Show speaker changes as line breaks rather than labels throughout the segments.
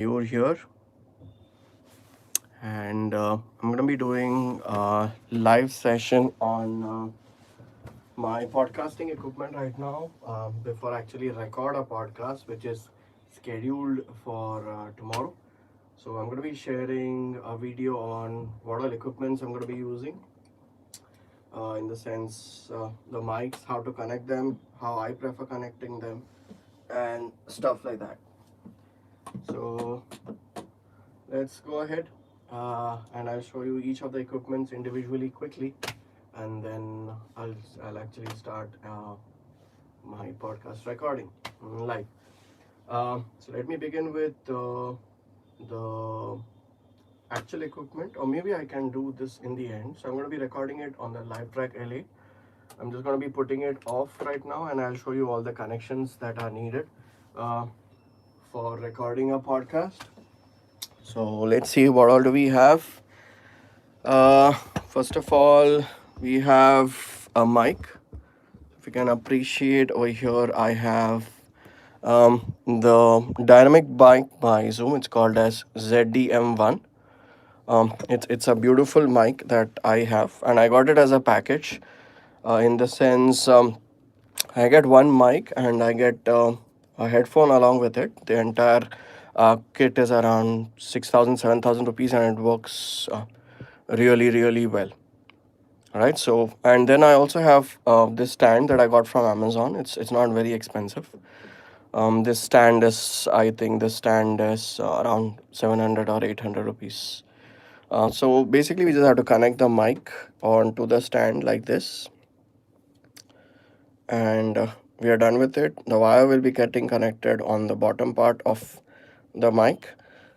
You're here, and I'm going to be doing a live session on my podcasting equipment right now before I actually record a podcast, which is scheduled for tomorrow. So I'm going to be sharing a video on what all equipments I'm going to be using, in the sense the mics, how to connect them, how I prefer connecting them, and stuff like that. So let's go ahead, and I'll show you each of the equipments individually quickly, and then I'll actually start my podcast recording live. So let me begin with the actual equipment, or maybe I can do this in the end. So I'm going to be recording it on the Livetrak L8. I'm just going to be putting it off right now, and I'll show you all the connections that are needed uh, for recording a podcast. So let's see, what all do we have. Uh, First of all, we have a mic. If you can appreciate over here, I have the dynamic mic by Zoom. It's called as ZDM1. It's a beautiful mic that I have, and I got it as a package. In the sense, I get one mic and I get a headphone along with it. The entire kit is around 6,000, 7,000 rupees, and it works really well. All right. So, and then I also have this stand that I got from Amazon. It's not very expensive. This stand is, I think this stand is around 700 or 800 rupees. So basically, we just have to connect the mic onto the stand like this, and we are done with it. The wire will be getting connected on the bottom part of the mic.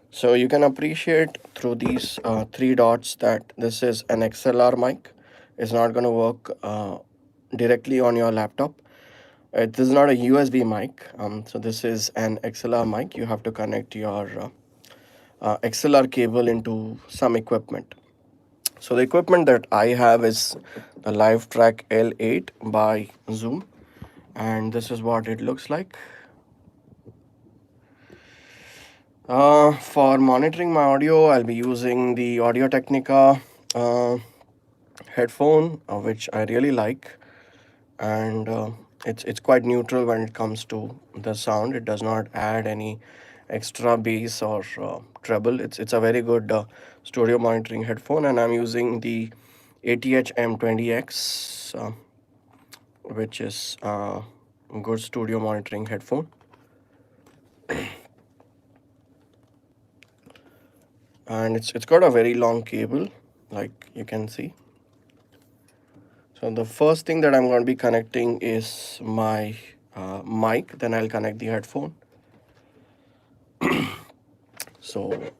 So you can appreciate through these three dots that this is an XLR mic. It's not going to work directly on your laptop. This is not a USB mic. So this is an XLR mic. You have to connect your XLR cable into some equipment. So the equipment that I have is the Livetrak L8 by Zoom, and this is what it looks like. For monitoring my audio, I'll be using the Audio Technica headphone, which I really like, and it's quite neutral when it comes to the sound. It does not add any extra bass or treble. It's a very good studio monitoring headphone, and I'm using the ATH M20X, which is a good studio monitoring headphone. And it's got a very long cable, like you can see. So the first thing that I'm going to be connecting is my mic, then I'll connect the headphone. So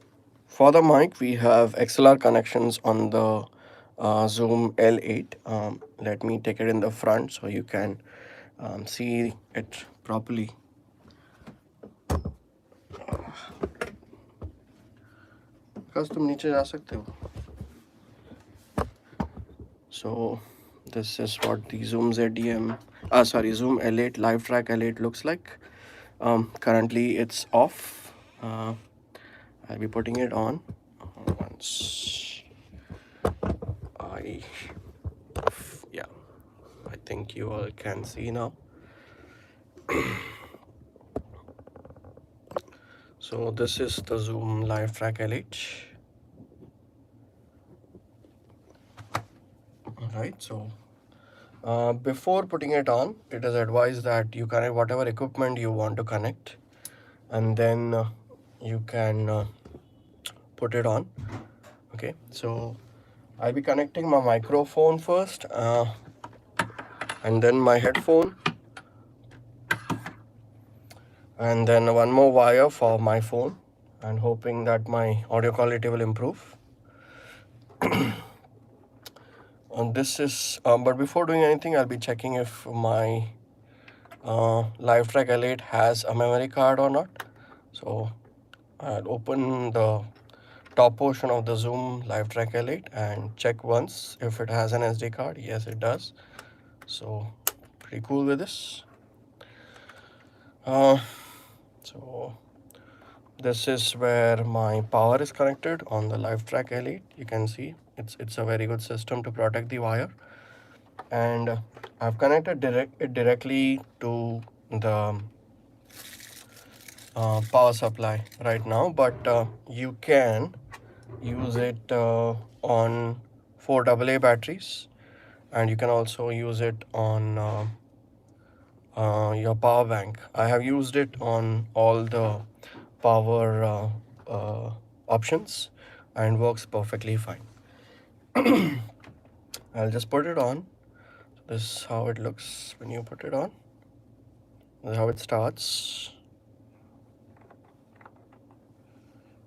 for the mic, we have XLR connections on the Zoom L8. Let me take it in the front so you can see it properly. बस तुम नीचे जा सकते हो. So this is what the Zoom Zoom L8 Livetrak L8 looks like. Currently it's off. I'll be putting it on once yeah, I think you all can see now. So this is the Zoom Livetrak L8. Alright, so before putting it on, it is advised that you connect whatever equipment you want to connect, and then you can put it on. Okay, so I'll be connecting my microphone first, and then my headphone, and then one more wire for my phone, and hoping that my audio quality will improve. And this is, but before doing anything, I'll be checking if my Livetrak L8 has a memory card or not. So I'll open the top portion of the Zoom Livetrak L8 and check once if it has an SD card. Yes, it does. So pretty cool with this. So This is where my power is connected on the Livetrak L8. You can see it's a very good system to protect the wire, and I've connected it directly to the power supply right now. But you can use it on 4AA batteries, and you can also use it on your power bank. I have used it on all the power options and works perfectly fine. I'll just put it on. This is how it looks when you put it on. This is how it starts.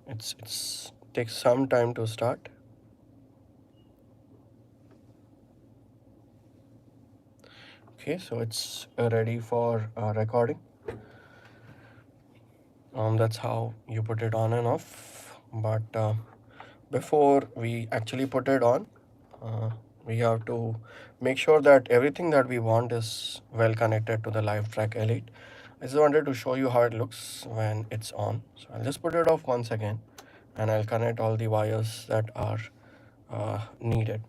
It's takes some time to start. Okay, so it's ready for recording. That's how you put it on and off. But before we actually put it on, we have to make sure that everything that we want is well connected to the Livetrak L8. I just wanted to show you how it looks when it's on. So I'll just put it off once again, and I'll connect all the wires that are needed.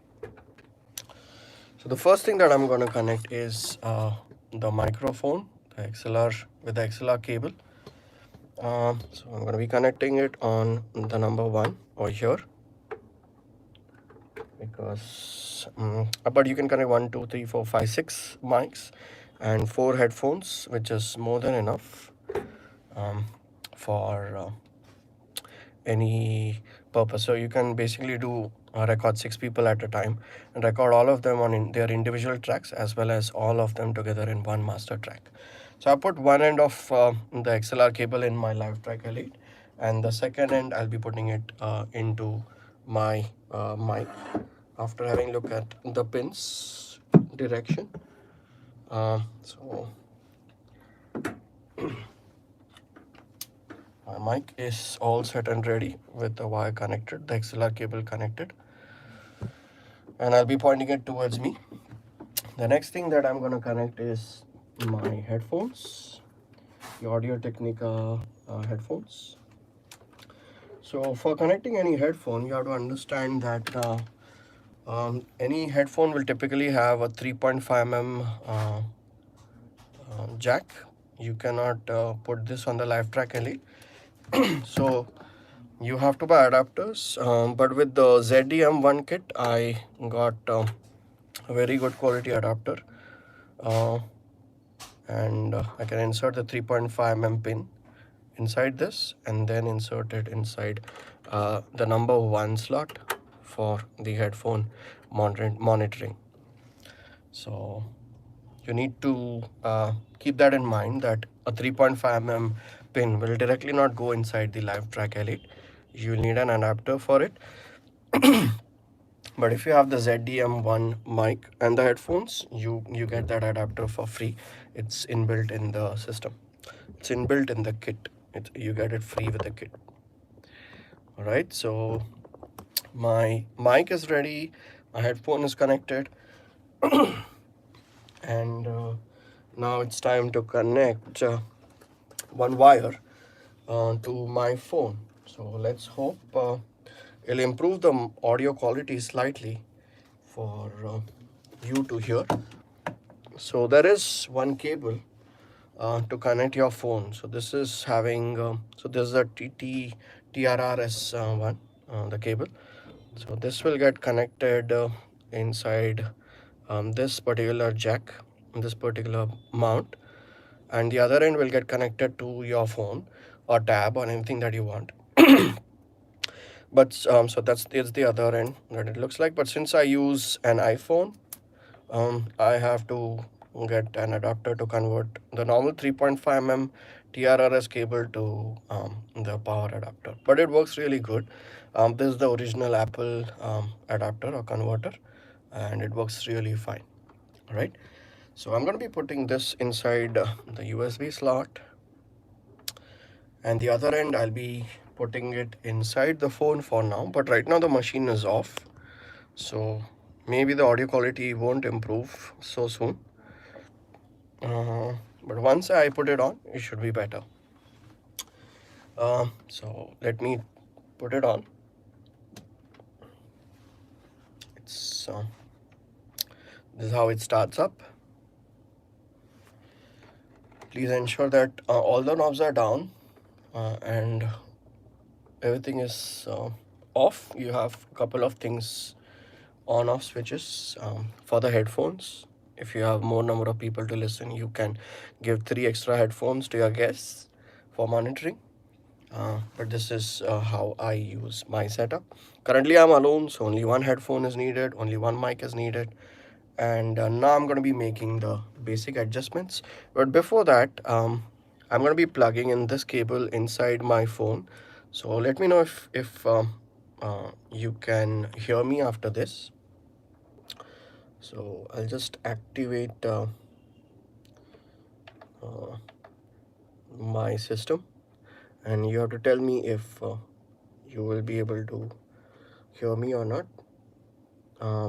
So the first thing that I'm going to connect is the microphone, the XLR with the XLR cable. So I'm going to be connecting it on the number 1 over here, because but you can connect 1, 2, 3, 4, 5, 6 mics and 4 headphones, which is more than enough for any purpose. So you can basically do record 6 people at a time and record all of them on their individual tracks as well as all of them together in one master track. So I put one end of the XLR cable in my Livetrak L8, and the second end I'll be putting it into my mic after having look at the pins direction. So my mic is all set and ready with the wire connected, the XLR cable connected, and I'll be pointing it towards me. The next thing that I'm going to connect is my headphones, the Audio Technica headphones. So for connecting any headphone, you have to understand that any headphone will typically have a 3.5 mm jack. You cannot put this on the Livetrak L8. So you have to buy adapters. But with the ZDM1 kit, I got a very good quality adapter. And I can insert the 3.5 mm pin inside this and then insert it inside the number 1 slot for the headphone monitoring. So you need to keep that in mind, that a 3.5 mm pin will directly not go inside the Livetrak L8. You will need an adapter for it. But if you have the ZDM1 mic and the headphones, you get that adapter for free. It's inbuilt in the system. It's inbuilt in the kit. You get it free with the kit. All right, so my mic is ready, my headphone is connected, and now it's time to connect one wire to my phone. So let's hope it'll improve the audio quality slightly for you to hear. So there is one cable to connect your phone. So this is having so this is a TRRS one, the cable. So this will get connected inside this particular jack, this particular mount, and the other end will get connected to your phone or tab or anything that you want. But so that's the other end that it looks like. But since I use an iPhone, I have to get an adapter to convert the normal 3.5 mm TRRS cable to the power adapter. But it works really good. This is the original Apple adapter or converter, and it works really fine. All right. So I'm going to be putting this inside the USB slot, and the other end I'll be putting it inside the phone for now. But right now the machine is off, so maybe the audio quality won't improve so soon. But once I put it on, it should be better. So let me put it on. It's This is how it starts up. Please ensure that all the knobs are down and everything is off. You have a couple of things on off switches for the headphones. If you have more number of people to listen, you can give 3 extra headphones to your guests for monitoring. But this is how I use my setup. Currently, I'm alone, so only one headphone is needed, only one mic is needed. And now I'm going to be making the basic adjustments. But before that, I'm going to be plugging in this cable inside my phone. So let me know if you can hear me after this. So I'll just activate uh, my system, and you have to tell me if you will be able to hear me or not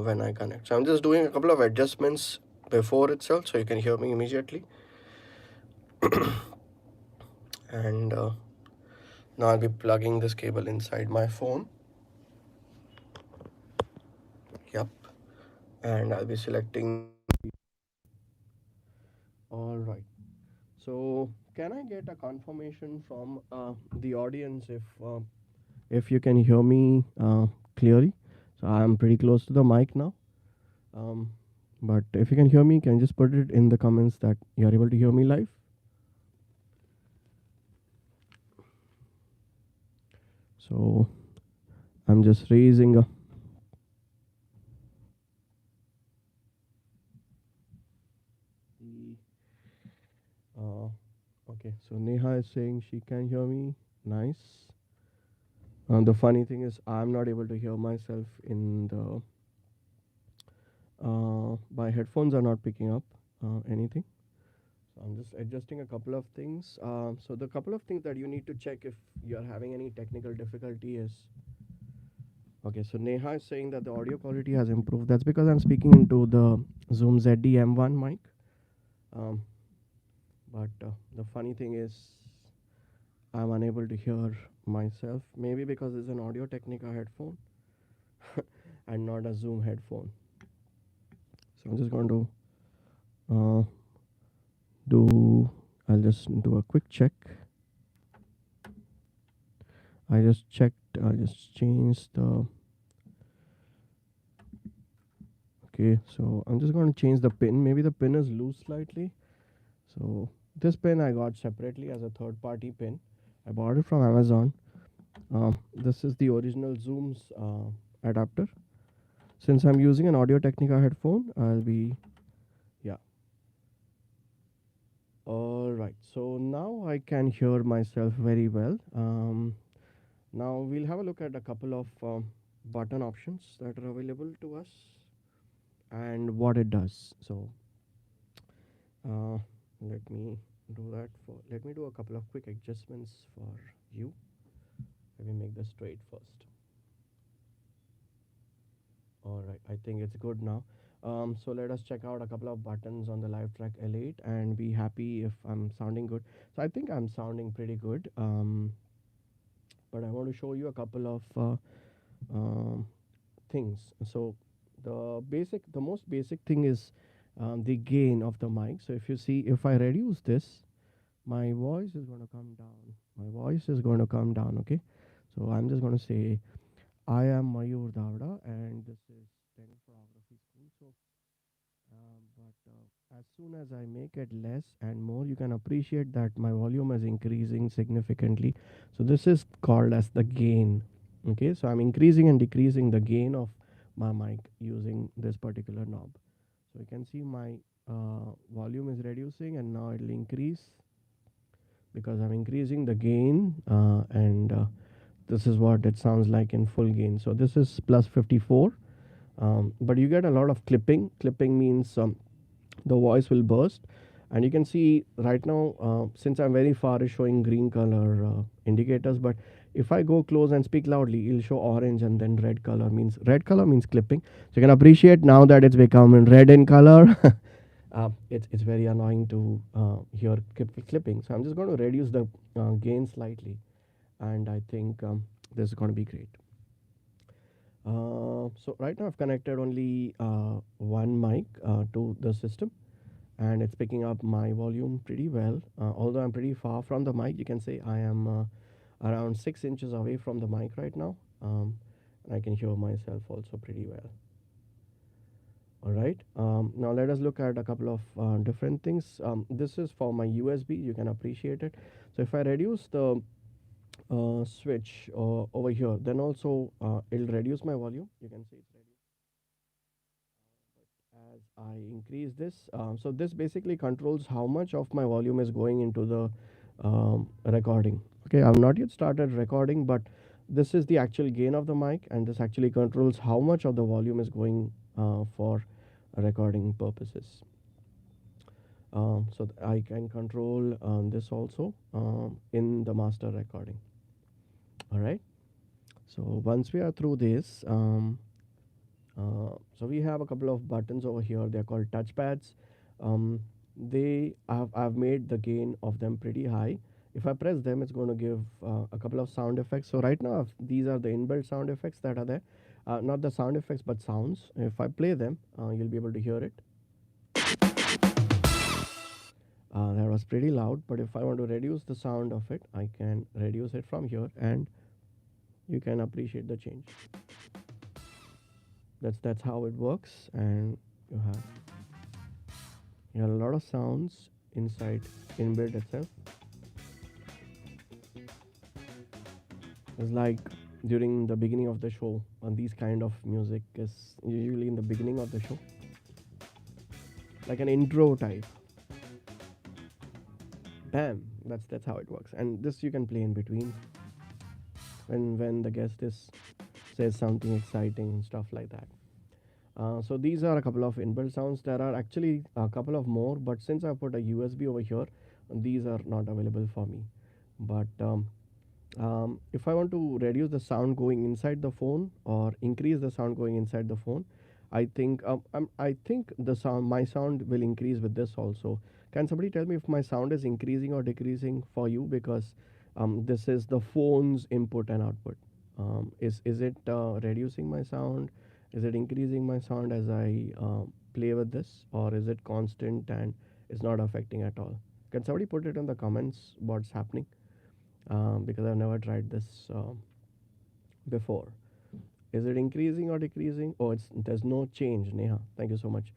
when I connect. So I'm just doing a couple of adjustments before itself so you can hear me immediately. And now I'll be plugging this cable inside my phone. Yep. And I'll be selecting. All right. So can I get a confirmation from the audience if you can hear me clearly? So I'm pretty close to the mic now. Um, but if you can hear me, can you just put it in the comments that you are able to hear me live? So I'm just raising a. Uh, okay, so Neha is saying she can hear me. Nice. The funny thing is, I'm not able to hear myself in the. My headphones are not picking up anything. So I'm just adjusting a couple of things. So the couple of things that you need to check if you're having any technical difficulty is. Okay, so Neha is saying that the audio quality has improved. That's because I'm speaking into the Zoom ZD M1 mic. Um, but the funny thing is, I'm unable to hear myself. Maybe because it's an Audio Technica headphone and not a Zoom headphone. So I'm just going to uh, do. I'll just do a quick check. I just checked. I just changed the. Okay, so I'm just going to change the pin. Maybe the pin is loose slightly. So this pin I got separately as a third-party pin. I bought it from Amazon. This is the original Zoom's adapter. Since I'm using an Audio Technica headphone, I'll be, yeah. All right, so now I can hear myself very well. Now we'll have a look at a couple of button options that are available to us and what it does. So uh, let me let me do a couple of quick adjustments for you. Let me make this straight first. All right, I think it's good now. So let us check out a couple of buttons on the Livetrak L8 and be happy if I'm sounding good. So I think I'm sounding pretty good. But I want to show you a couple of things. So the most basic thing is the gain of the mic. So if you see, if I reduce this, my voice is going to come down. My voice is going to come down. Okay. So I'm just going to say, I am Mayur Davda, and this is Stenography School. So, but as soon as I make it less and more, you can appreciate that my volume is increasing significantly. So this is called as the gain. Okay, so I'm increasing and decreasing the gain of my mic using this particular knob. So you can see my volume is reducing, and now it'll increase because I'm increasing the gain and this is what it sounds like in full gain. So this is plus 54, but you get a lot of clipping. Clipping means the voice will burst, and you can see right now since I'm very far is showing green color indicators, but if I go close and speak loudly, it'll show orange, and then red color means clipping. So you can appreciate now that it's becoming red in color. It's very annoying to hear clipping. So I'm just going to reduce the gain slightly, and I think this is going to be great. So right now I've connected only one mic to the system, and it's picking up my volume pretty well. Although I'm pretty far from the mic, you can say I am around 6 inches away from the mic right now, and I can hear myself also pretty well. All right. Now let us look at a couple of different things. This is for my USB. You can appreciate it. So if I reduce the switch over here, then also it'll reduce my volume. You can see it's reduced as I increase this. So this basically controls how much of my volume is going into the recording. Okay, I've not yet started recording, but this is the actual gain of the mic, and this actually controls how much of the volume is going for recording purposes. I can control this also in the master recording. All right. So once we are through this, so we have a couple of buttons over here. They're called touchpads. Um, I've made the gain of them pretty high. If I press them, it's going to give a couple of sound effects. So right now, these are the inbuilt sound effects that are there. Not the sound effects, but sounds. If I play them, you'll be able to hear it. That was pretty loud, but if I want to reduce the sound of it, I can reduce it from here, and you can appreciate the change. That's how it works, and you have a lot of sounds inside inbuilt itself. It's like during the beginning of the show, and these kind of music is usually in the beginning of the show, like an intro type. Bam, that's how it works, and this you can play in between when the guest is says something exciting and stuff like that. So these are a couple of inbuilt sounds. There are actually a couple of more, but since I put a USB over here, these are not available for me. But if I want to reduce the sound going inside the phone or increase the sound going inside the phone, I think the sound my sound will increase with this also. Can somebody tell me if my sound is increasing or decreasing for you? Because this is the phone's input and output. Is it reducing my sound? Is it increasing my sound as I play with this, or is it constant and is not affecting at all? Can somebody put it in the comments what's happening? Because I've never tried this before. Is it increasing or decreasing? Oh, there's no change, Neha. Thank you so much.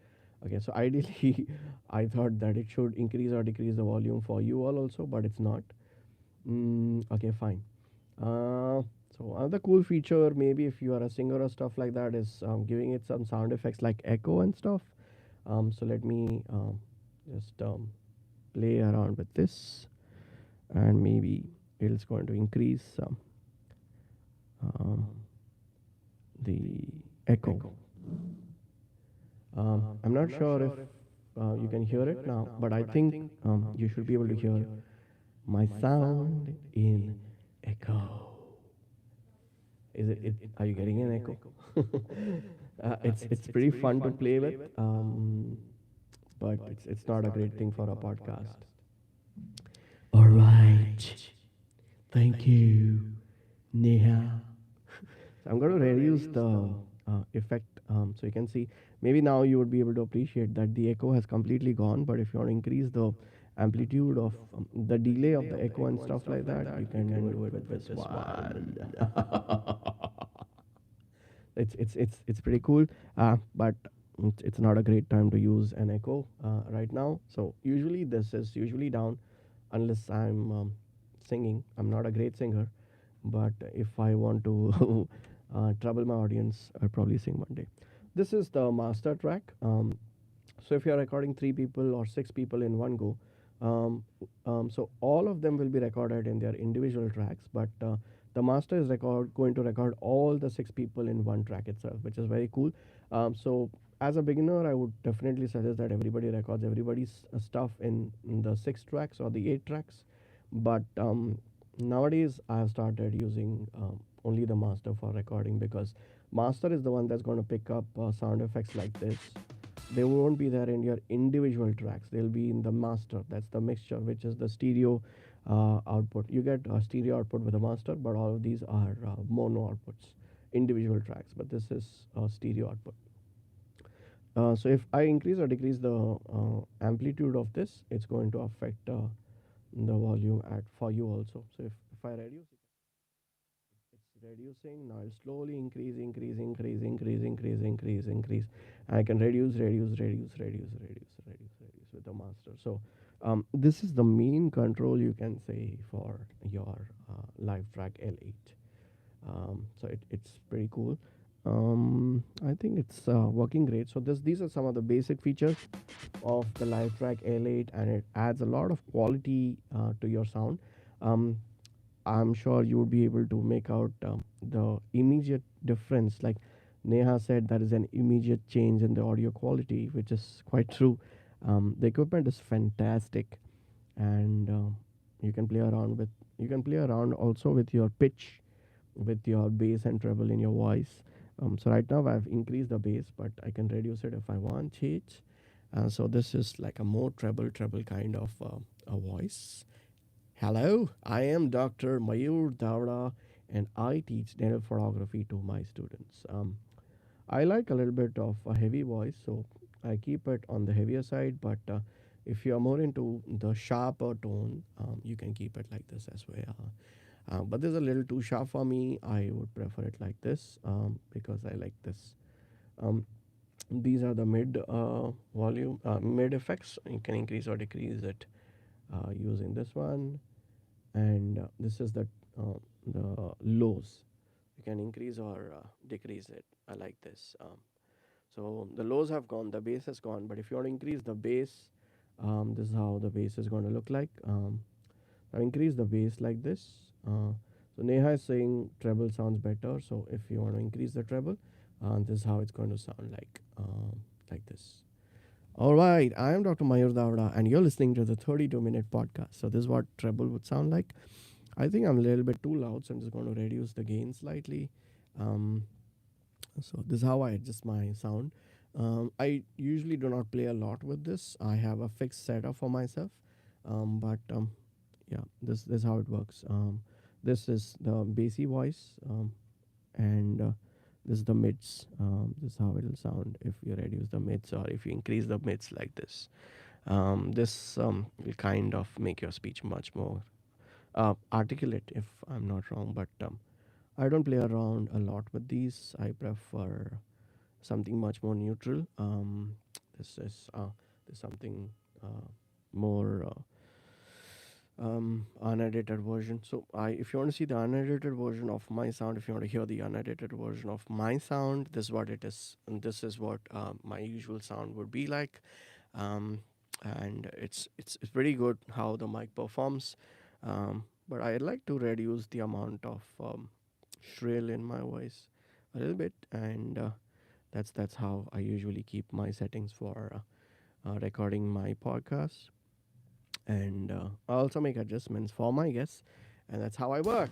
Okay, so ideally, I thought that it should increase or decrease the volume for you all also, but it's not. Okay, fine. Uh, so another cool feature, maybe if you are a singer or stuff like that, is giving it some sound effects like echo and stuff. So let me just play around with this, and maybe it's going to increase um, the echo. I'm not sure if you can hear it now, but I think you should be able to hear my sound in echo. Are you getting an echo? It's pretty fun to play with, but it's not a great thing for a podcast. All right, thank you, Neha. So I'm going to reduce the effect, so you can see. Maybe now you would be able to appreciate that the echo has completely gone. But if you want to increase the amplitude of the delay of the echo and stuff like that, you can do it with this one. It's pretty cool, but it's not a great time to use an echo right now. So usually this is usually down, unless I'm singing. I'm not a great singer, but if I want to trouble my audience, I'll probably sing one day. This is the master track. So if you're recording 3 people or 6 people in one go, so all of them will be recorded in their individual tracks, but the master is going to record all the 6 people in one track itself, which is very cool. So as a beginner, I would definitely suggest that everybody records everybody's stuff in the 6 tracks or the 8 tracks. But nowadays, I have started using only the master for recording, because master is the one that's going to pick up sound effects like this. They won't be there in your individual tracks. They'll be in the master. That's the mixture, which is the stereo output. You get stereo output with a master, but all of these are mono outputs, individual tracks. But this is stereo output. So if I increase or decrease the amplitude of this, it's going to affect the volume at for you also. So if I reduce it, it's reducing now. It's slowly increase. I can reduce with the master. So this is the main control you can say for your Livetrak L8. So it's pretty cool. I think it's working great. So these are some of the basic features of the Livetrack L8, and it adds a lot of quality to your sound. Um, I'm sure you would be able to make out the immediate difference. Like Neha said, there is an immediate change in the audio quality, which is quite true. The equipment is fantastic, and you can play around with. You can play around also with your pitch, with your bass and treble in your voice. So right now I've increased the bass, but I can reduce it if I want. Change. So this is like a more treble kind of a voice. Hello, I am Dr. Mayur Davda, and I teach dental photography to my students. I like a little bit of a heavy voice, so I keep it on the heavier side. But if you are more into the sharper tone, you can keep it like this as well. But this is a little too sharp for me. I would prefer it like this because I like this. Um, these are the mid effects. You can increase or decrease it using this one, and this is the lows. You can increase or decrease it. I like this. So the lows have gone, the bass has gone, but if you want to increase the bass, this is how the bass is going to look like. Now increase the bass like this. So Neha is saying treble sounds better. So if you want to increase the treble, this is how it's going to sound like this. All right, I am Dr. Mayur Davda, and you're listening to the 32-minute podcast. So this is what treble would sound like. I think I'm a little bit too loud, so I'm just going to reduce the gain slightly. Um, so this is how I adjust my sound. I usually do not play a lot with this. I have a fixed setup for myself, but yeah, this is how it works. This is the bassy voice, and this is the mids. This is how it will sound if you reduce the mids or if you increase the mids like this. This will kind of make your speech much more articulate, if I'm not wrong. But I don't play around a lot with these. I prefer something much more neutral. This is this something more unedited version. So if you want to see the unedited version of my sound, if you want to hear the unedited version of my sound, this is what it is, and this is what my usual sound would be like. And it's pretty good how the mic performs. But I like to reduce the amount of shrill in my voice a little bit, and that's how I usually keep my settings for recording my podcast. And I also make adjustments for my guests, and that's how I work.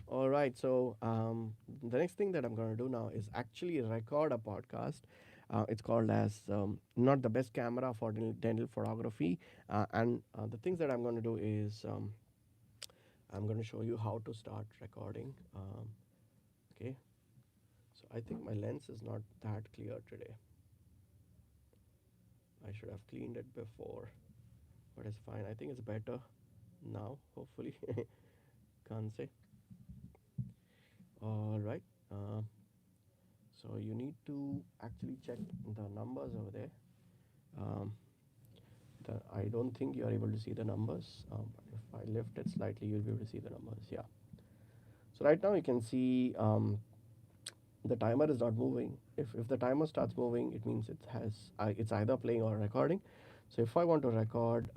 All right, so the next thing that I'm going to do now is actually record a podcast. It's called as not the best camera for dental photography, and the things that I'm going to do is I'm going to show you how to start recording. Okay, so I think my lens is not that clear today. I should have cleaned it before, but it's fine. I think it's better now, hopefully. Can't say. All right. So you need to actually check the numbers over there. Um, I don't think you are able to see the numbers, but if I lift it slightly, you'll be able to see the numbers. Yeah. So right now you can see the timer is not moving. If the timer starts moving, it means it's either playing or recording. So if I want to record,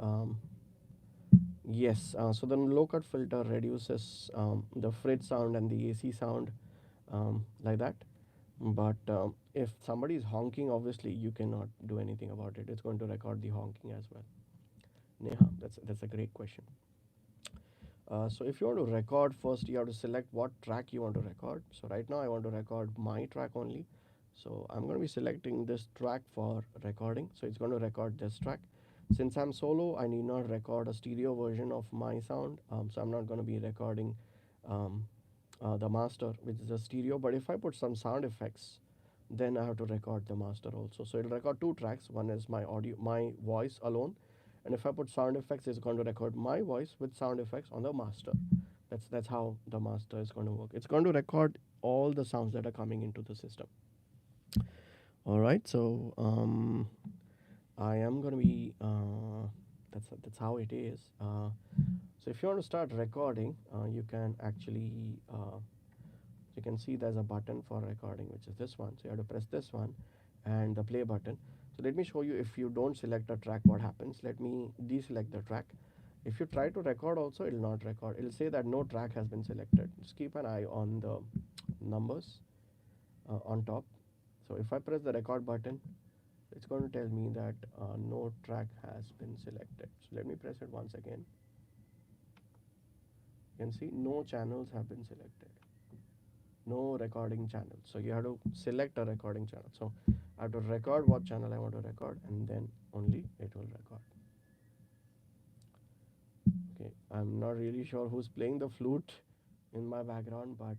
yes. So the low cut filter reduces the fridge sound and the AC sound like that. But if somebody is honking, obviously you cannot do anything about it. It's going to record the honking as well. Neha, that's a great question. So if you want to record, first you have to select what track you want to record. So right now I want to record my track only. So I'm going to be selecting this track for recording. So it's going to record this track. Since I'm solo, I need not record a stereo version of my sound, so I'm not going to be recording um, the master, which is a stereo. But if I put some sound effects, then I have to record the master also. So it'll record two tracks. One is my audio, my voice alone, and if I put sound effects, it's going to record my voice with sound effects on the master. That's how the master is going to work. It's going to record all the sounds that are coming into the system. All right, so I am going to be. That's how it is. So if you want to start recording, you can actually you can see there's a button for recording, which is this one. So you have to press this one and the play button. So let me show you, if you don't select a track, what happens. Let me deselect the track. If you try to record also, it will not record. It will say that no track has been selected. Just keep an eye on the numbers on top. So if I press the record button, it's going to tell me that no track has been selected. So let me press it once again. You can see no channels have been selected, no recording channel. So you have to select a recording channel. So I have to record what channel I want to record, and then only it will record. Okay, I'm not really sure who's playing the flute in my background, but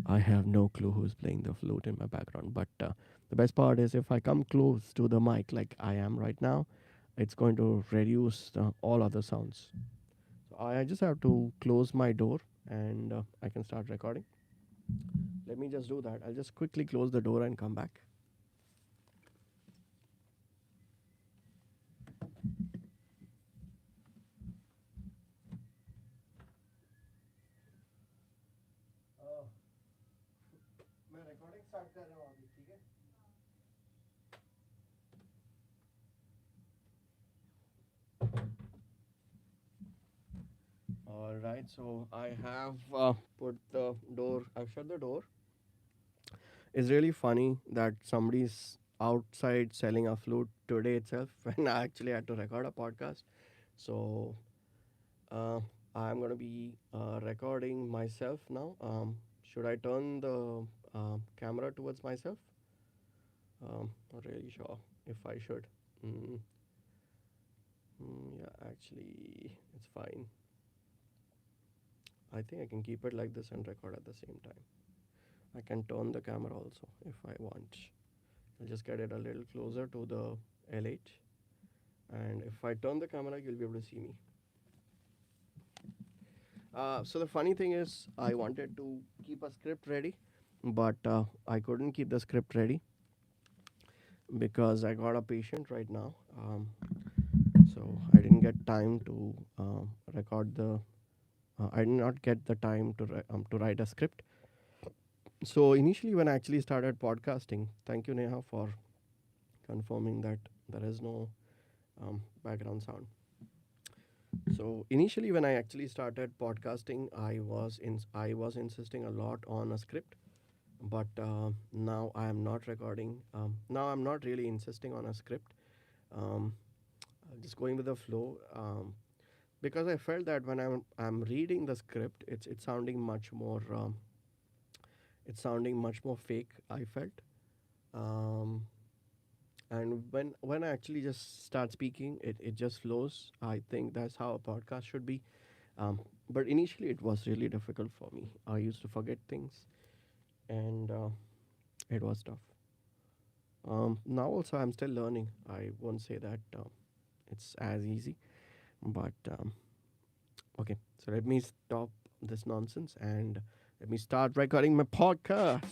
I have no clue who's playing the flute in my background. But the best part is, if I come close to the mic like I am right now, it's going to reduce all other sounds. So I just have to close my door, and I can start recording. Let me just do that. I'll just quickly close the door and come back. मैं recording start कर रहा हूँ अभी, ठीक है? All right, so I have put the door. I've shut the door. It's really funny that somebody's outside selling a flute today itself when I actually had to record a podcast. So uh, I'm gonna be recording myself now. Should I turn the camera towards myself? Not really sure if I should. Mm, yeah, actually, it's fine. I think I can keep it like this and record at the same time. I can turn the camera also if I want. I'll just get it a little closer to the L8. And if I turn the camera, you'll be able to see me. So the funny thing is, I wanted to keep a script ready, but I couldn't keep the script ready because I got a patient right now. So I didn't get time to record the. I did not get the time to write a script. So initially, when I actually started podcasting, thank you Neha for confirming that there is no background sound. So initially, when I actually started podcasting, I was insisting a lot on a script, but now I am not recording. Now I'm not really insisting on a script. Um, I'm just going with the flow, because I felt that when I'm reading the script, it's sounding much more fake. I felt. Um, and when I actually just start speaking, it just flows. I think that's how a podcast should be. But initially, it was really difficult for me. I used to forget things, and it was tough. Now also, I'm still learning. I won't say that it's as easy, but okay. So let me stop this nonsense and let me start recording my podcast.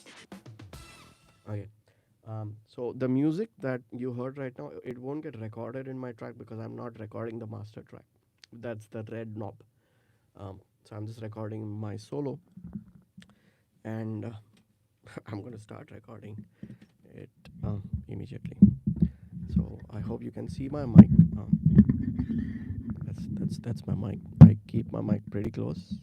Okay. So the music that you heard right now, it won't get recorded in my track because I'm not recording the master track. That's the red knob. So I'm just recording my solo, and I'm gonna start recording it immediately. So I hope you can see my mic. That's my mic. I keep my mic pretty close.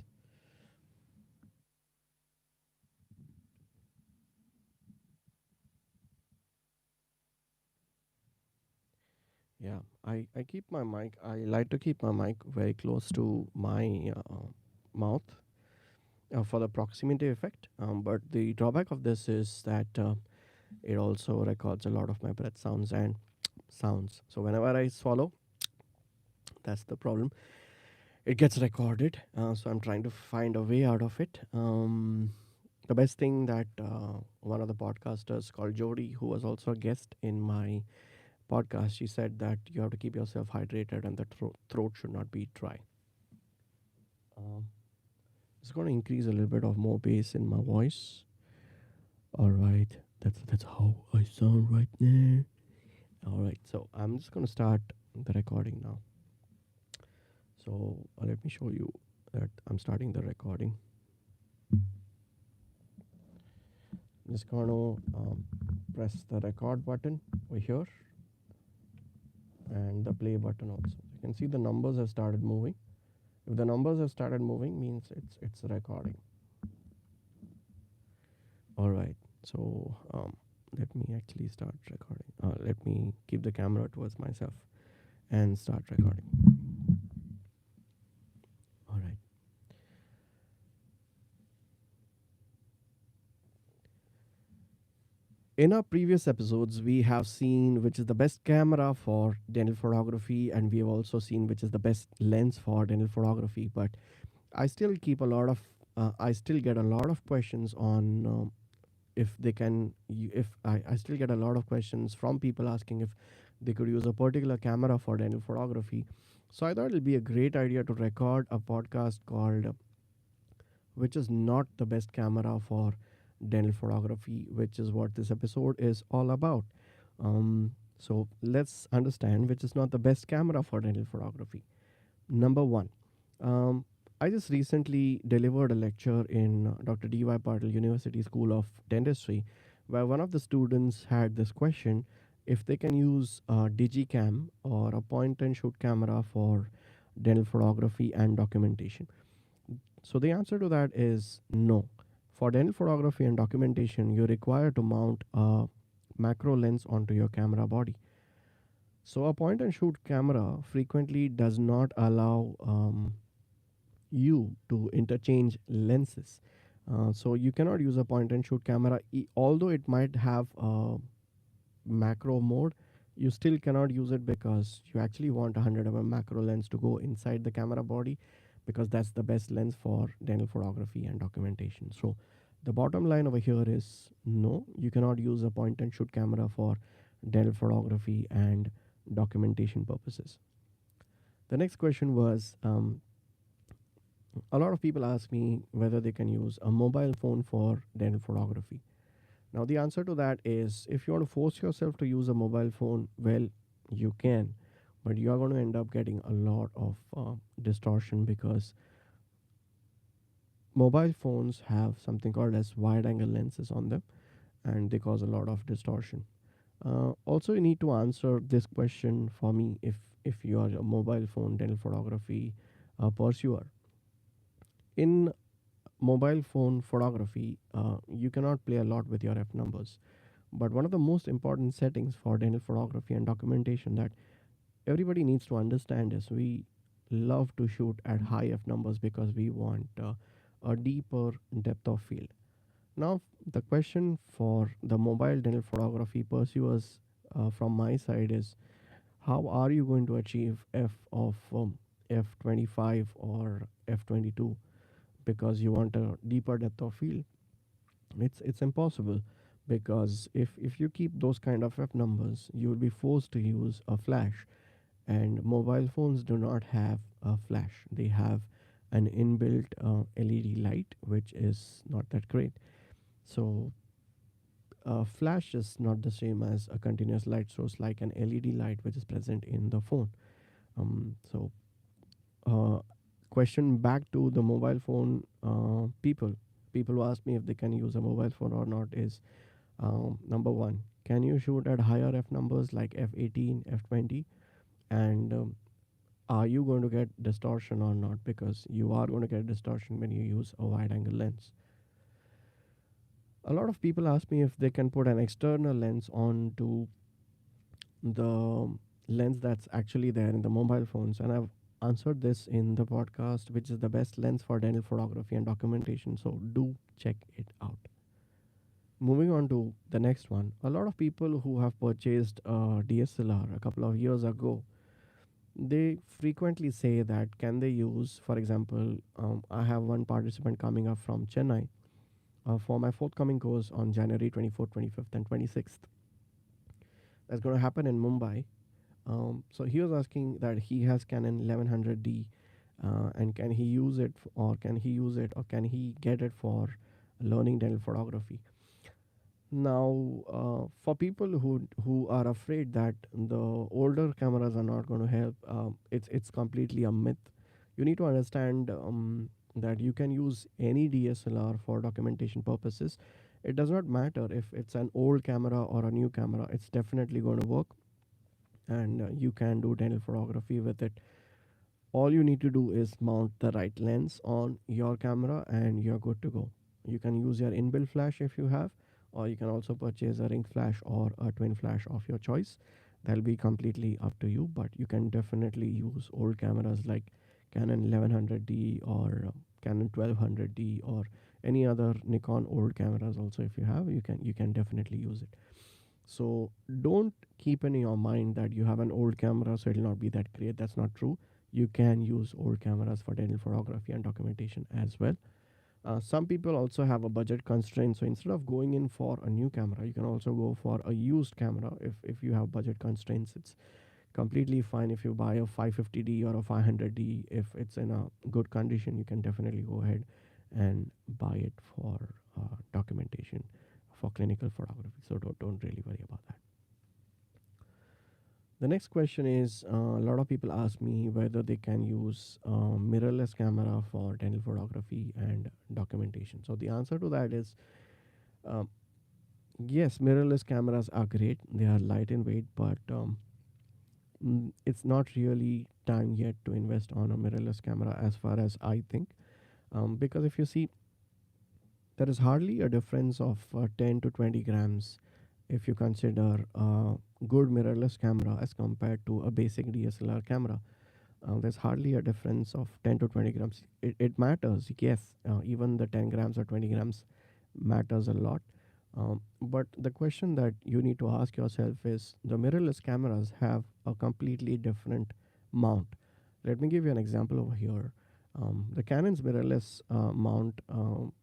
Yeah, I keep my mic. I like to keep my mic very close to my mouth for the proximity effect. But the drawback of this is that it also records a lot of my breath sounds, and sounds. So whenever I swallow, that's the problem. It gets recorded. So I'm trying to find a way out of it. The best thing that one of the podcasters called Jody, who was also a guest in my podcast, she said that you have to keep yourself hydrated and the throat should not be dry. Um, it's going to increase a little bit of more bass in my voice. All right, that's how I sound right now. All right, so I'm just going to start the recording now. So let me show you that I'm starting the recording. I'm just going to press the record button over here and the play button also. You can see the numbers have started moving. If the numbers have started moving, means it's recording. All right. So let me actually start recording. Let me keep the camera towards myself and start recording. All right. In our previous episodes, we have seen which is the best camera for dental photography, and we have also seen which is the best lens for dental photography. But I still keep a lot of, I still get a lot of questions on if they can, if I still get a lot of questions from people asking if they could use a particular camera for dental photography. So I thought it'll be a great idea to record a podcast called which is not the best camera for dental photography, which is what this episode is all about. So let's understand which is not the best camera for dental photography. Number one, um, I just recently delivered a lecture in Dr. D.Y. Patil University School of Dentistry, where one of the students had this question if they can use a digicam or a point and shoot camera for dental photography and documentation. So the answer to that is no. For dental photography and documentation, you require to mount a macro lens onto your camera body. So a point and shoot camera frequently does not allow you to interchange lenses. So you cannot use a point and shoot camera, although it might have a macro mode. You still cannot use it because you actually want a 100 macro lens to go inside the camera body, because that's the best lens for dental photography and documentation. So the bottom line over here is no, you cannot use a point and shoot camera for dental photography and documentation purposes. The next question was, a lot of people ask me whether they can use a mobile phone for dental photography. Now, the answer to that is if you want to force yourself to use a mobile phone, well, you can, but you are going to end up getting a lot of distortion, because mobile phones have something called as wide angle lenses on them, and they cause a lot of distortion. Also, you need to answer this question for me if you are a mobile phone dental photography pursuer. In mobile phone photography, you cannot play a lot with your f numbers. But one of the most important settings for dental photography and documentation that everybody needs to understand is we love to shoot at high f numbers because we want a deeper depth of field. Now, the question for the mobile dental photography pursuers from my side is how are you going to achieve f of f25 or f22 because you want a deeper depth of field? It's impossible, because if you keep those kind of f numbers, you will be forced to use a flash, and mobile phones do not have a flash. They have an inbuilt LED light, which is not that great. So flash is not the same as a continuous light source like an LED light which is present in the phone. So uh, question back to the mobile phone people who ask me if they can use a mobile phone or not is, number one, can you shoot at higher f numbers like f18, f20, and are you going to get distortion or not, because you are going to get distortion when you use a wide angle lens. A lot of people ask me if they can put an external lens onto the lens that's actually there in the mobile phones, and I've answered this in the podcast, which is the best lens for dental photography and documentation, so do check it out. Moving on to the next one, a lot of people who have purchased a DSLR a couple of years ago, they frequently say that can they use, for example, I have one participant coming up from Chennai for my forthcoming course on January 24th, 25th, and 26th. That's going to happen in Mumbai. So he was asking that he has Canon 1100D, and can he use it, or can he use it, or can he get it for learning dental photography? Now, for people who are afraid that the older cameras are not going to help, it's completely a myth. You need to understand that you can use any DSLR for documentation purposes. It does not matter if it's an old camera or a new camera; it's definitely going to work, and you can do dental photography with it. All you need to do is mount the right lens on your camera and you're good to go. You can use your inbuilt flash if you have, or you can also purchase a ring flash or a twin flash of your choice. That'll be completely up to you, but you can definitely use old cameras like Canon 1100D or Canon 1200D or any other Nikon old cameras. Also, if you have, you can definitely use it. So don't keep in your mind that you have an old camera, so it'll not be that great. That's not true. You can use old cameras for dental photography and documentation as well. Some people also have a budget constraint, so instead of going in for a new camera, you can also go for a used camera. If you have budget constraints, it's completely fine if you buy a 550D or a 500D. If it's in a good condition, you can definitely go ahead and buy it for documentation for clinical photography. So don't really worry about that. The next question is a lot of people ask me whether they can use mirrorless camera for dental photography and documentation. So the answer to that is um, yes, mirrorless cameras are great. They are light in weight, but it's not really time yet to invest on a mirrorless camera as far as I think. Because if you see, there is hardly a difference of 10 to 20 grams if you consider a good mirrorless camera as compared to a basic DSLR camera. There's hardly a difference of 10 to 20 grams. It matters, yes, even the 10 grams or 20 grams matters a lot. But the question that you need to ask yourself is the mirrorless cameras have a completely different mount. Let me give you an example over here. The Canon's mirrorless mount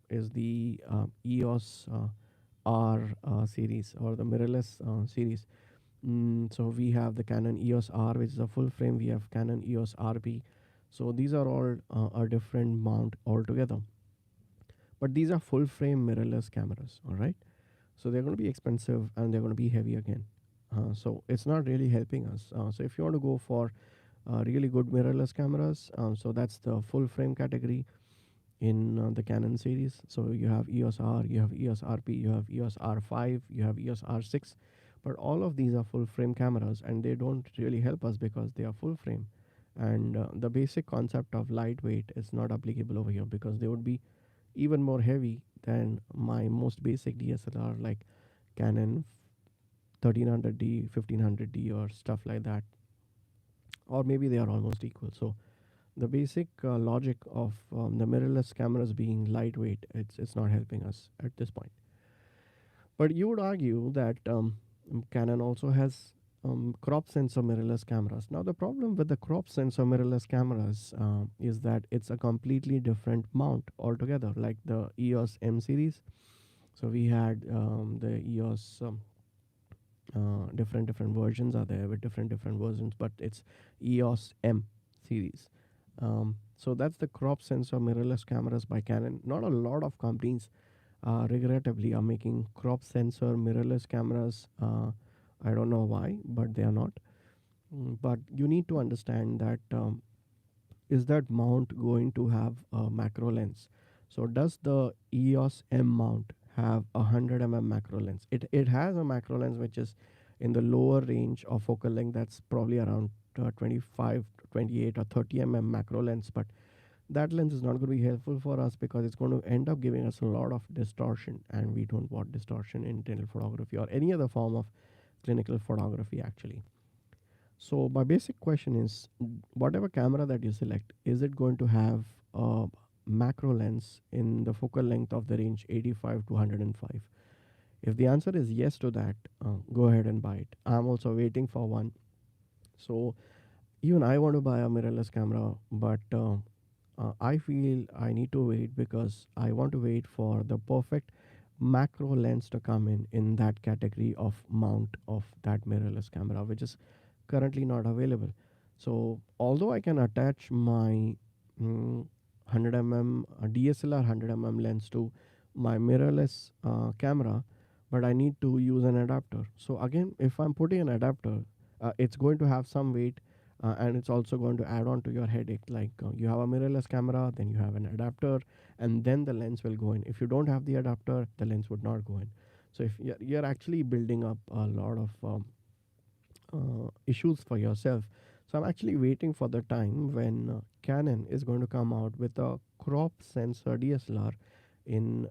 is the EOS R series or the mirrorless series. So we have the Canon EOS R, which is a full frame. We have Canon EOS RP. So these are all a different mount altogether. But these are full frame mirrorless cameras. All right. So they're going to be expensive and they're going to be heavy again. So it's not really helping us. So if you want to go for really good mirrorless cameras, so that's the full frame category in the Canon series. So you have EOS R, you have EOS RP, you have EOS R5, you have EOS R6. But all of these are full frame cameras and they don't really help us because they are full frame. And the basic concept of lightweight is not applicable over here because they would be even more heavy than my most basic DSLR like Canon 1300D, 1500D, or stuff like that. Or maybe they are almost equal. So the basic logic of the mirrorless cameras being lightweight, it's not helping us at this point. But you would argue that Canon also has crop sensor mirrorless cameras. Now the problem with the crop sensor mirrorless cameras is that it's a completely different mount altogether, like the EOS M series. So we had the EOS different versions are there with different versions, but it's EOS M series. So that's the crop sensor mirrorless cameras by Canon. Not a lot of companies, regrettably, are making crop sensor mirrorless cameras. I don't know why, but they are not. But you need to understand that is that mount going to have a macro lens? So does the EOS M mount have a 100 macro lens? It has a macro lens which is in the lower range of focal length. That's probably around 25, 28 or 30 macro lens. But that lens is not going to be helpful for us because it's going to end up giving us a lot of distortion, and we don't want distortion in dental photography or any other form of clinical photography actually. So my basic question is, whatever camera that you select, is it going to have a macro lens in the focal length of the range 85 to 105? If the answer is yes to that, go ahead and buy it. I'm also waiting for one. So even I want to buy a mirrorless camera, but I feel I need to wait because I want to wait for the perfect macro lens to come in that category of mount of that mirrorless camera, which is currently not available. So although I can attach my 100 DSLR 100 lens to my mirrorless camera, but I need to use an adapter. So again, if I'm putting an adapter, it's going to have some weight, and it's also going to add on to your headache. Like you have a mirrorless camera, then you have an adapter, and then the lens will go in. If you don't have the adapter, the lens would not go in. So if you're actually building up a lot of issues for yourself. So I'm actually waiting for the time when Canon is going to come out with a crop sensor DSLR in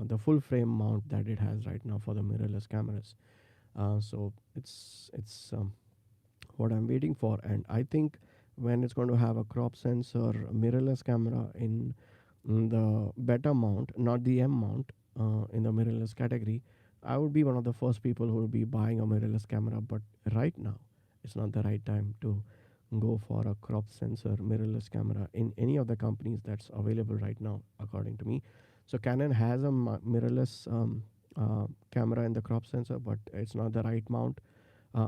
the full frame mount that it has right now for the mirrorless cameras. So it's what I'm waiting for, and I think when it's going to have a crop sensor mirrorless camera in the better mount, not the M mount, in the mirrorless category, I would be one of the first people who will be buying a mirrorless camera. But right now, it's not the right time to go for a crop sensor mirrorless camera in any of the companies that's available right now, according to me. So Canon has a mirrorless camera in the crop sensor, but it's not the right mount.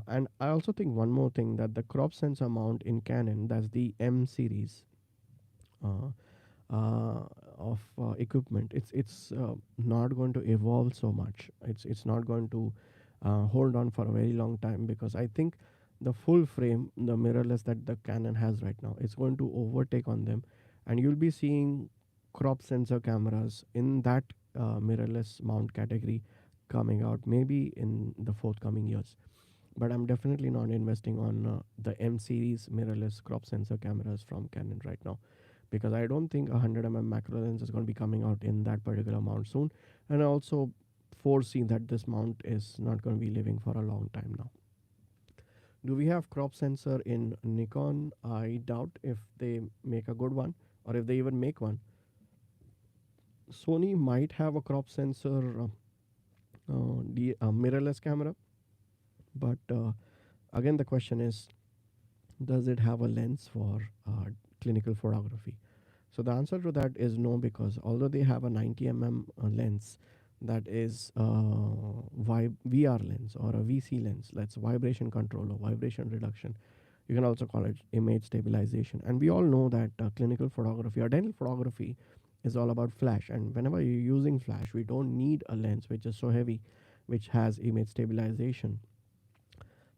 And I also think one more thing, that the crop sensor mount in Canon, that's the M series uh, of equipment, it's not going to evolve so much. It's not going to hold on for a very long time, because I think the full frame, the mirrorless that the Canon has right now, it's going to overtake on them, and you'll be seeing crop sensor cameras in that mirrorless mount category coming out maybe in the forthcoming years. But I'm definitely not investing on the M series mirrorless crop sensor cameras from Canon right now, because I don't think a 100 macro lens is going to be coming out in that particular mount soon, and I also foresee that this mount is not going to be living for a long time now. Do we have crop sensor in Nikon? I doubt if they make a good one, or if they even make one. Sony might have a crop sensor mirrorless camera, but again the question is, does it have a lens for clinical photography? So the answer to that is no, because although they have a 90 lens, that is VR lens or a VC lens, that's vibration control or vibration reduction. You can also call it image stabilization. And we all know that clinical photography or dental photography is all about flash. And whenever you're using flash, we don't need a lens which is so heavy, which has image stabilization.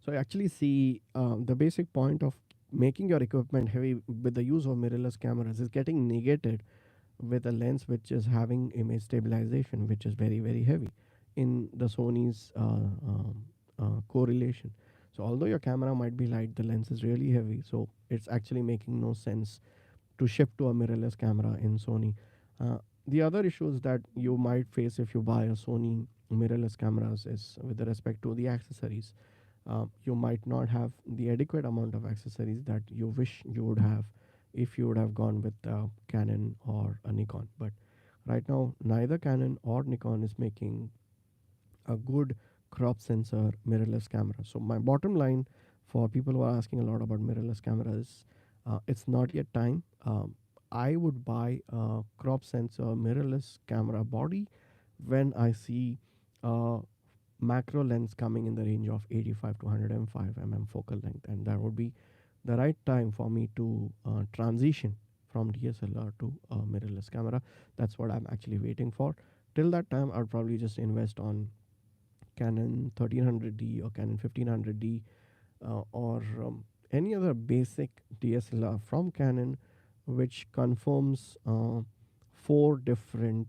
So I actually see the basic point of making your equipment heavy with the use of mirrorless cameras is getting negated with a lens which is having image stabilization, which is very very heavy in the Sony's correlation. So although your camera might be light, the lens is really heavy. So it's actually making no sense to shift to a mirrorless camera in Sony. The other issues that you might face if you buy a Sony mirrorless cameras is with respect to the accessories. You might not have the adequate amount of accessories that you wish you would have if you would have gone with Canon or a Nikon. But right now, neither Canon or Nikon is making a good crop sensor mirrorless camera. So my bottom line for people who are asking a lot about mirrorless cameras, it's not yet time. I would buy a crop sensor mirrorless camera body when I see a macro lens coming in the range of 85 to 105 focal length, and that would be the right time for me to transition from DSLR to a mirrorless camera. That's what I'm actually waiting for. Till that time, I'll probably just invest on Canon 1300D or Canon 1500D, or any other basic DSLR from Canon, which confirms four different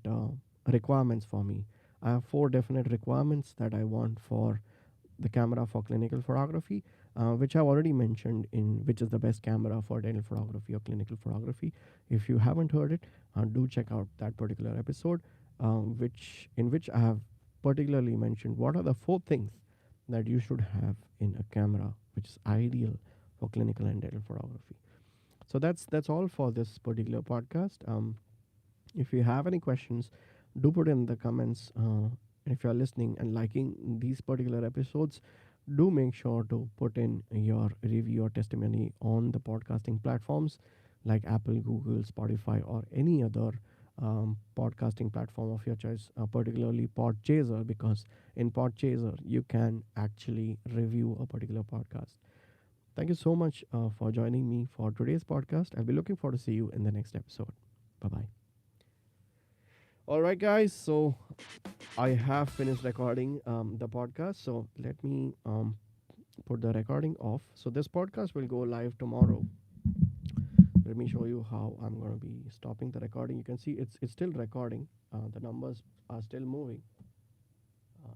requirements for me. I have four definite requirements that I want for the camera for clinical photography, which I've already mentioned in which is the best camera for dental photography or clinical photography. If you haven't heard it, do check out that particular episode, which in which I have particularly mentioned what are the four things that you should have in a camera which is ideal for clinical and dental photography. So that's all for this particular podcast. If you have any questions, do put in the comments. And if you are listening and liking these particular episodes, do make sure to put in your review or testimony on the podcasting platforms like Apple, Google, Spotify, or any other podcasting platform of your choice, particularly Podchaser, because in Podchaser you can actually review a particular podcast. Thank you so much for joining me for today's podcast. I'll be looking forward to see you in the next episode. Bye bye. All right, guys. So I have finished recording the podcast. So let me put the recording off. So this podcast will go live tomorrow. Let me show you how I'm going to be stopping the recording. You can see it's still recording. The numbers are still moving.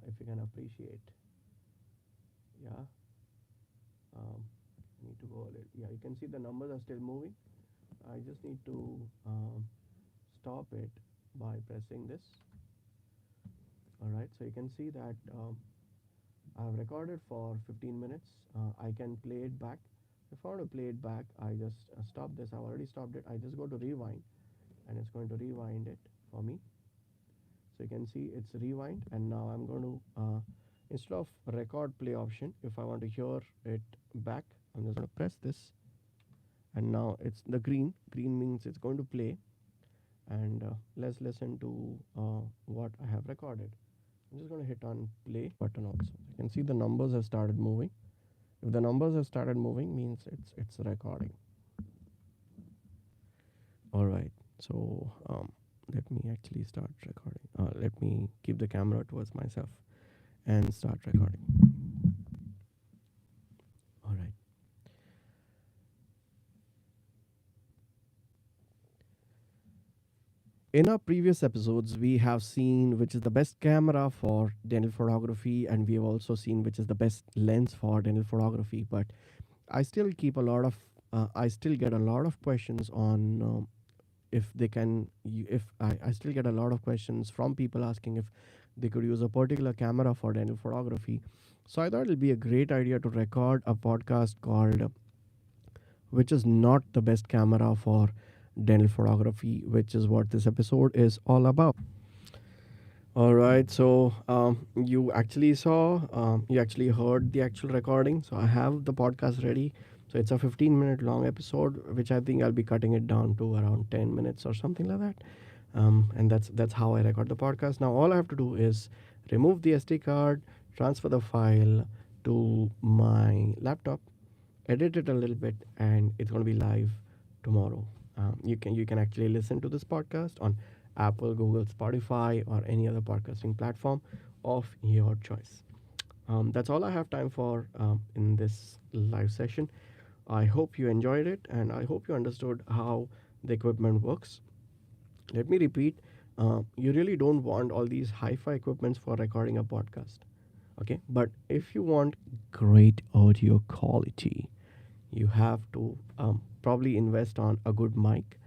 If you can appreciate, yeah. Um, need to go a little. Yeah, you can see the numbers are still moving. I just need to stop it by pressing this. All right, so you can see that I've recorded for 15 minutes. I can play it back. If I want to play it back, I just stop this. I've already stopped it. I just go to rewind, and it's going to rewind it for me. So you can see it's rewind, and now I'm going to instead of record play option, if I want to hear it back, I'm just going to press this, and now it's the green. Green means it's going to play, and let's listen to what I have recorded. I'm just going to hit on play button also. You can see the numbers have started moving. If the numbers have started moving, means it's recording. All right. So let me actually start recording. Let me keep the camera towards myself and start recording. All right. In our previous episodes, we have seen which is the best camera for dental photography, and we have also seen which is the best lens for dental photography. But I still keep a lot of, I still get a lot of questions on if they can, if I still get a lot of questions from people asking if they could use a particular camera for dental photography. So I thought it'll be a great idea to record a podcast called which is not the best camera for dental photography, which is what this episode is all about. All right, so you actually saw, you actually heard the actual recording. So I have the podcast ready. So it's a 15-minute long episode, which I think I'll be cutting it down to around 10 minutes or something like that. And that's how I record the podcast. Now all I have to do is remove the SD card, transfer the file to my laptop, edit it a little bit, and it's going to be live tomorrow. You can actually listen to this podcast on Apple, Google, Spotify, or any other podcasting platform of your choice. That's all I have time for in this live session. I hope you enjoyed it, and I hope you understood how the equipment works. Let me repeat, you really don't want all these hi-fi equipments for recording a podcast. Okay, but if you want great audio quality, you have to probably invest on a good mic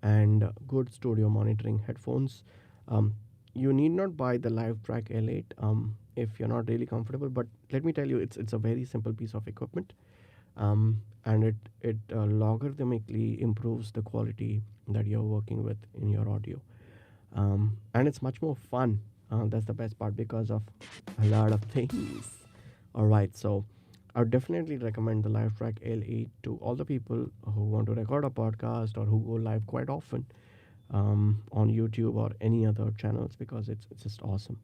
and good studio monitoring headphones. You need not buy the Livetrak L8 if you're not really comfortable. But let me tell you, it's a very simple piece of equipment, and it logarithmically improves the quality that you're working with in your audio, and it's much more fun. That's the best part because of a lot of things. All right, so I would definitely recommend the Livetrak L8 to all the people who want to record a podcast or who go live quite often on YouTube or any other channels, because it's just awesome.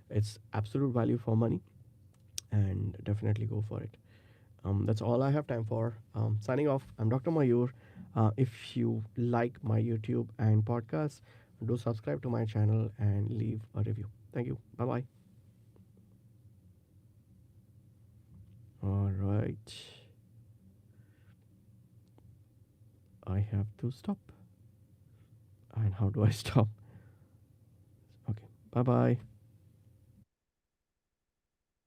It's absolute value for money, and definitely go for it. That's all I have time for. Signing off, I'm Dr. Mayur. If you like my YouTube and podcast, do subscribe to my channel and leave a review. Thank you. Bye bye. All right. I have to stop. And how do I stop? Okay. Bye bye.